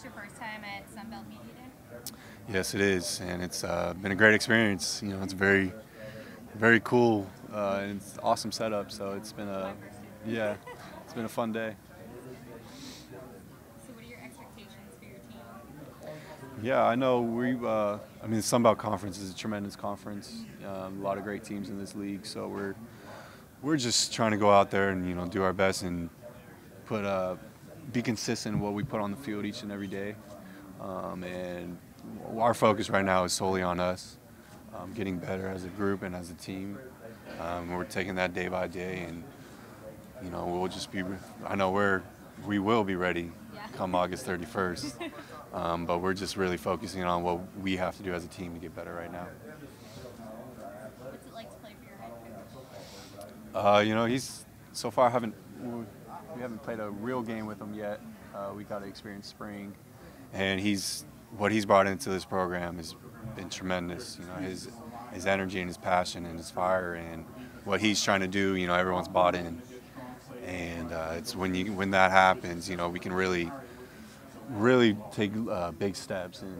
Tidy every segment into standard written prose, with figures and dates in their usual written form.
your first time at Sunbelt Media Day? Yes, it is, and it's been a great experience. It's very cool, and it's awesome setup. So it's been My a, first yeah, too. it's been a fun day. So what are your expectations for your team? Yeah, I know I mean, the Sun Belt Conference is a tremendous conference. A lot of great teams in this league, so we're just trying to go out there and do our best and put be consistent in what we put on the field each and every day. And our focus right now is solely on us, getting better as a group and as a team. We're taking that day by day, and we'll just be. I know we will be ready Yeah. come August 31st, but we're just really focusing on what we have to do as a team to get better right now. What's it like to play for your head He's so far we haven't played a real game with him yet. We got to experience spring, and what he's brought into this program has been tremendous. His energy and his passion and his fire and what he's trying to do. Everyone's bought in, and it's when that happens, we can really take big steps in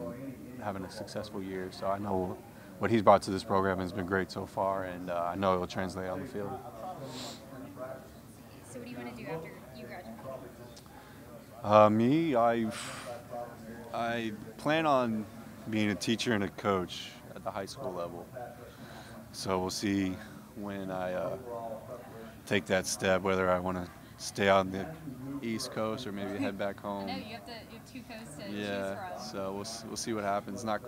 having a successful year. So I know what he's brought to this program has been great so far, and I know it will translate on the field. So what do you want to do after you graduate? Me, I plan on being a teacher and a coach at the high school level. So we'll see when I take that step, whether I want to stay on the East Coast or maybe head back I home. know you have two coasts to Yeah, choose from. so we'll see what happens. Not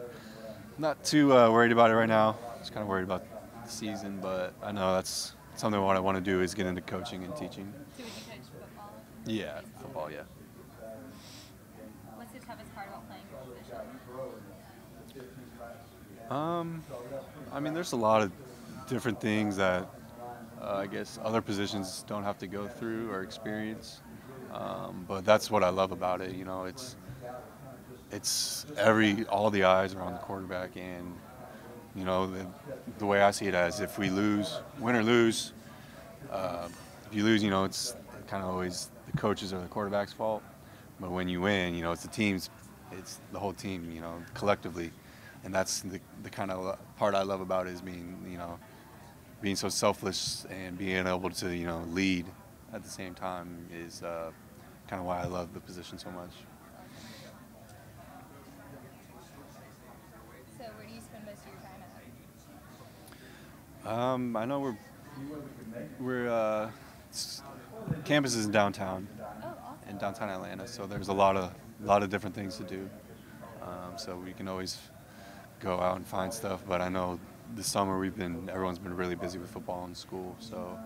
too worried about it right now. Just kind of worried about the season, but I know that's something what I want to do is get into coaching and teaching. So would you coach football? Yeah, Baseball? football. Yeah. What's the toughest part about playing your position? I mean, there's a lot of different things that I guess other positions don't have to go through or experience. But that's what I love about it. It's all the eyes are on the quarterback, and the way I see it as if we lose, win or lose, if you lose, it's kind of always the coaches or the quarterback's fault. But when you win, it's the whole team, collectively, and that's the kind of part I love about it is being so selfless and being able to lead at the same time is kind of why I love the position so much. So where do you spend most of your time I know campus is in downtown, at? Oh, awesome. in downtown Atlanta, so there's a lot of different things to do. So we can always go out and find stuff, but I know this summer everyone's been really busy with football in school, so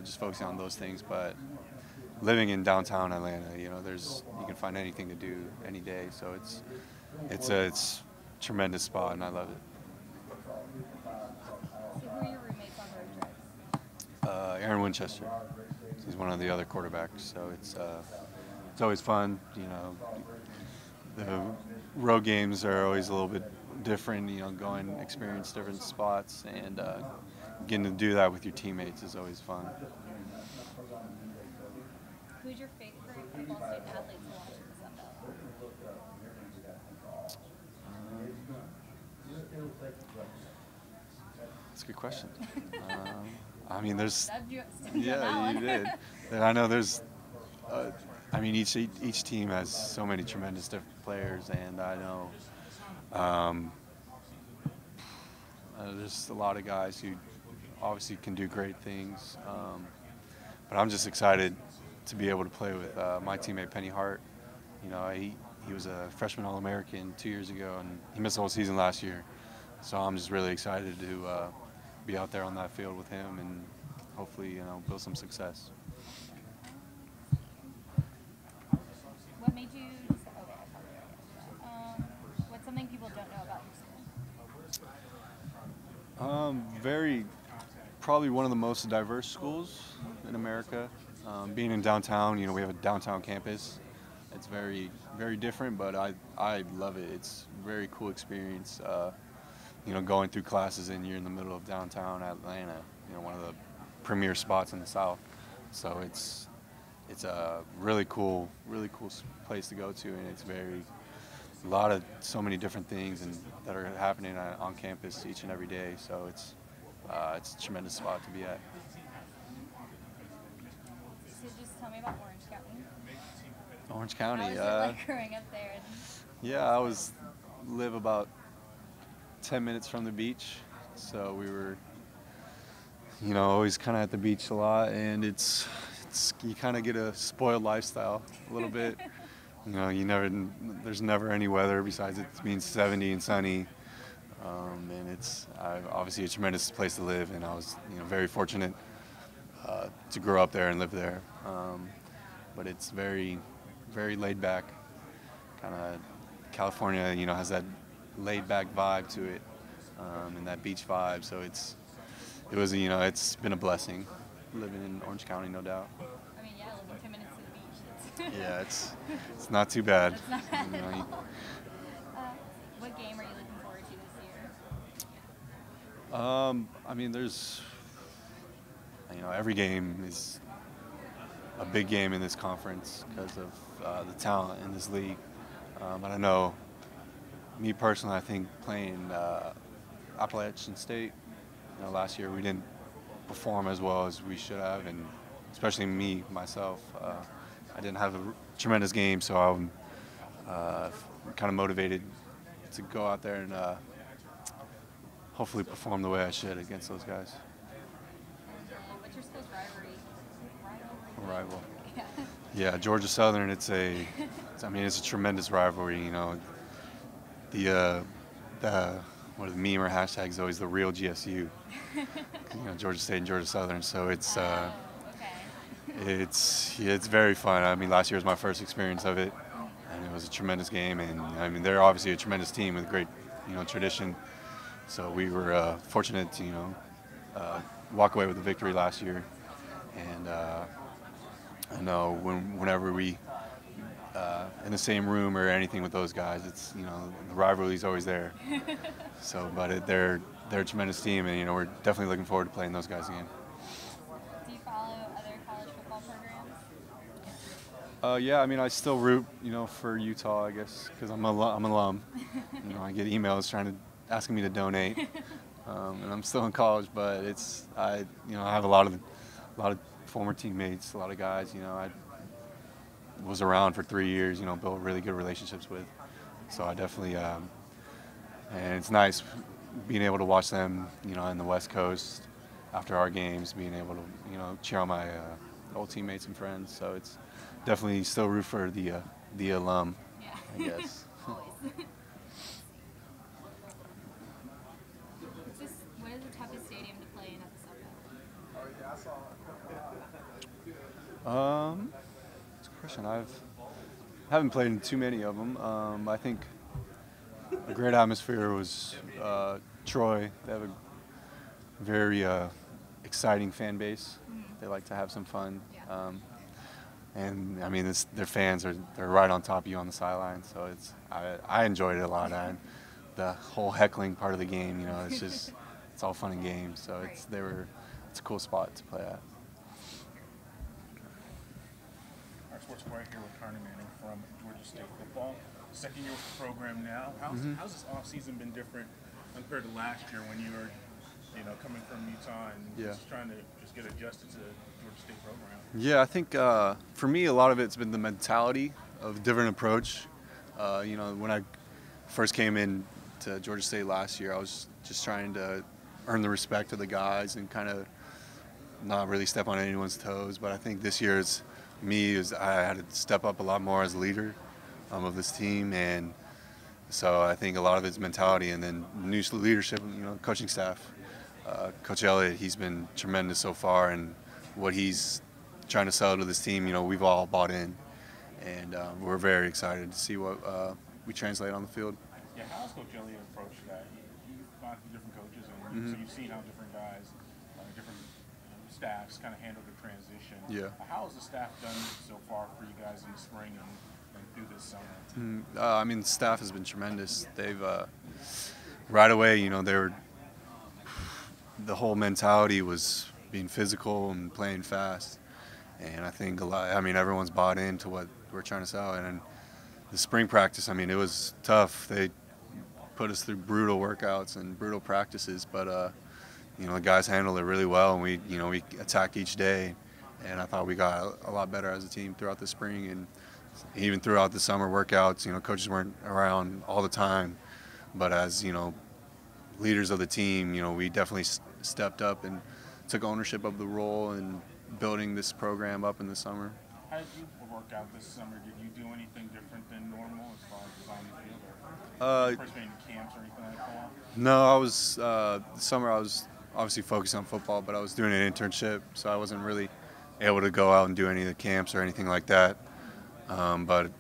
just focusing on those things. But living in downtown Atlanta, you can find anything to do any day, so it's a tremendous spot, and I love it. So who are your roommates on road trips? Aaron Winchester, he's one of the other quarterbacks, so it's always fun. The road games are always a little bit different. Going experience different spots, and getting to do that with your teammates is always fun. Who's your favorite football student athlete to watch in the Sun Belt? That's a good question. I mean, there's Stumped you on that yeah, you one. did. And I know there's. I mean, each team has so many tremendous different players, and I know there's a lot of guys who obviously can do great things. But I'm just excited to be able to play with my teammate Penny Hart. He was a freshman All-American 2 years ago, and he missed the whole season last year. So I'm just really excited to be out there on that field with him and hopefully build some success. What made you decide? Okay, I probably already asked that. What's something people don't know about your school? Probably one of the most diverse schools in America. Being in downtown, we have a downtown campus. It's very, very different, but I love it. It's a very cool experience. Going through classes and you're in the middle of downtown Atlanta. One of the premier spots in the South. So it's a really cool place to go to, and it's so many different things and that are happening on campus each and every day. So it's a tremendous spot to be at. So just tell me about Orange County. Orange County. How was it like growing up there? Yeah, I live about 10 minutes from the beach, so we were, always kind of at the beach a lot, and it's you kind of get a spoiled lifestyle a little bit. There's never any weather besides it being 70 and sunny, and it's obviously a tremendous place to live, and I was, very fortunate to grow up there and live there. But it's very, very laid back, kind of California, has that laid back vibe to it, and that beach vibe. So it's been a blessing living in Orange County, no doubt. I mean, yeah, living 10 minutes to the beach. Yeah, it's not too bad. It's not bad at all. What game are you looking forward to this year? I mean, every game is a big game in this conference because of the talent in this league. But I know, me personally, I think playing Appalachian State, last year we didn't perform as well as we should have, and especially myself, I didn't have a tremendous game, so I'm kind of motivated to go out there and hopefully perform the way I should against those guys. What's your school's rivalry? Rival. Yeah. Yeah, Georgia Southern. It's a tremendous rivalry. The one of the meme or hashtags is always the real GSU. Georgia State and Georgia Southern. So it's Okay. it's very fun. I mean, last year was my first experience of it, and it was a tremendous game. And I mean, they're obviously a tremendous team with great, tradition. So we were fortunate to, walk away with the victory last year. And I know whenever we in the same room or anything with those guys, it's the rivalry is always there. So, but they're a tremendous team, and we're definitely looking forward to playing those guys again. Do you follow other college football programs? Yeah, I mean, I still root, for Utah, I guess, because I'm an alum. I get emails asking me to donate, and I'm still in college. But I have a lot of former teammates, a lot of guys. I was around for 3 years. Built really good relationships with. So I definitely, and it's nice being able to watch them, in the West Coast after our games, being able to, cheer on my old teammates and friends. So it's definitely still root for the alum, Yeah. I guess. Always. What is the toughest stadium to play in at the Sun Belt? That's a question. Haven't played in too many of them. I think a great atmosphere was Troy. They have a very exciting fan base. They like to have some fun. Yeah. And I mean, their fans they're right on top of you on the sideline. So I enjoyed it a lot. The whole heckling part of the game, it's all fun and games. So it's a cool spot to play at. Our sports writer here with Carney Manning from Georgia State football. Second year with the program now. How's this offseason been different compared to last year when you were, coming from Utah and just trying to get adjusted to the Georgia State program? Yeah, I think for me, a lot of it's been the mentality of a different approach. When I first came in to Georgia State last year, I was just trying to earn the respect of the guys and kind of not really step on anyone's toes. But I think this year I had to step up a lot more as a leader of this team, and so I think a lot of it's mentality, and then new leadership, coaching staff. Coach Elliott, he's been tremendous so far, and what he's trying to sell to this team, we've all bought in, and we're very excited to see what we translate on the field. Yeah, how has Coach Elliott approached that? You've gone through different coaches, and so you've seen how different guys, different staffs kind of handle the transition. Yeah. How has the staff done so far for you guys in the spring and through this summer? I mean, the staff has been tremendous. They've right away, the whole mentality was being physical and playing fast, And I think a lot. I mean, everyone's bought into what we're trying to sell. And the spring practice, I mean, it was tough. They put us through brutal workouts and brutal practices, but you know, the guys handled it really well, and we attacked each day. And I thought we got a lot better as a team throughout the spring and even throughout the summer workouts. You know, coaches weren't around all the time, but as you know, leaders of the team, you know, we definitely stepped up and took ownership of the role and building this program up in the summer. How did you work out this summer? Did you do anything different than normal as far as on the field, or participating in camps or anything like that? No, I was summer. I was obviously focused on football, but I was doing an internship, so I wasn't really able to go out and do any of the camps or anything like that. But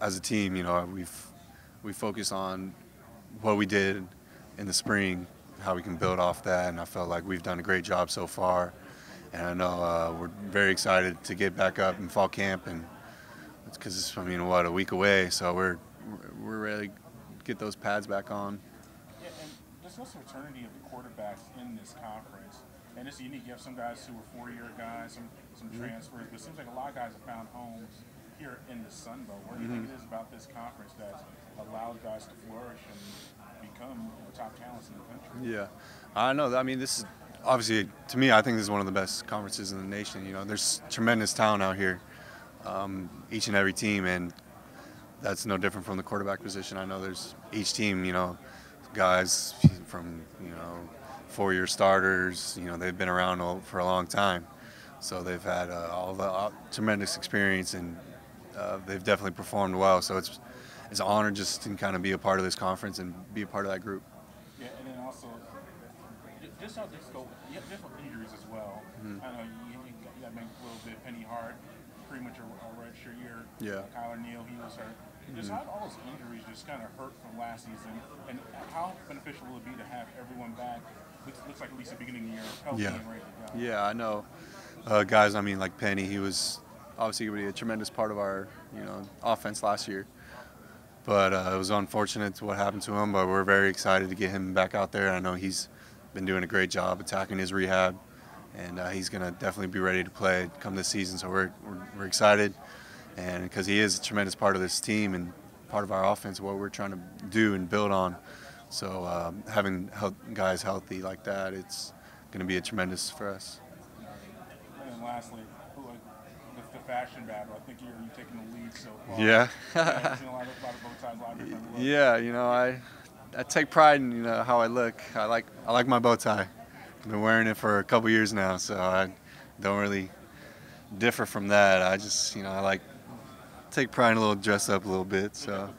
as a team, you know, we focus on what we did in the spring, how we can build off that, and I felt like we've done a great job so far. And I know we're very excited to get back up in fall camp, and it's because it's, I mean, what, a week away, so we're ready to get those pads back on. Yeah, and there's also fraternity of the quarterbacks in this conference, and it's unique. You have some guys who are 4-year guys, some transfers, but it seems like a lot of guys have found homes here in the Sun Belt. What do you think it is about this conference that's allowed guys to flourish and become the top talents in the country? Yeah, I know. I mean, this is obviously, to me, I think this is one of the best conferences in the nation. You know, there's tremendous talent out here, each and every team, and that's no different from the quarterback position. I know there's each team, you know, guys from, you know, 4-year starters, you know, they've been around for a long time. So they've had all the tremendous experience, and they've definitely performed well. So it's an honor just to kind of be a part of this conference and be a part of that group. Yeah, and then also, just how things go, you have different injuries as well. I know you got maybe a little bit Penny Hart, pretty much a redshirt year. Yeah. Kyler Neal, he was hurt. Just how all those injuries just kind of hurt from last season, and how beneficial will it be to have everyone back? Looks like at least the beginning of the year, healthy and ready to go. Yeah, I know. Guys, I mean, like Penny, he was obviously going to be a tremendous part of our, you know, offense last year. But it was unfortunate what happened to him, but we're very excited to get him back out there. I know he's been doing a great job attacking his rehab, and he's going to definitely be ready to play come this season. So we're excited, and because he is a tremendous part of this team and part of our offense, what we're trying to do and build on. So having guys healthy like that, it's going to be a tremendous for us. And then lastly, the fashion battle, I think you're taking the lead so far. Yeah. I've seen a lot of bow ties, a lot of different looks. Yeah, you know, I take pride in, you know, how I look. I like my bow tie. I've been wearing it for a couple years now, so I don't really differ from that. I just, you know, I take pride in a little dress up a little bit. So.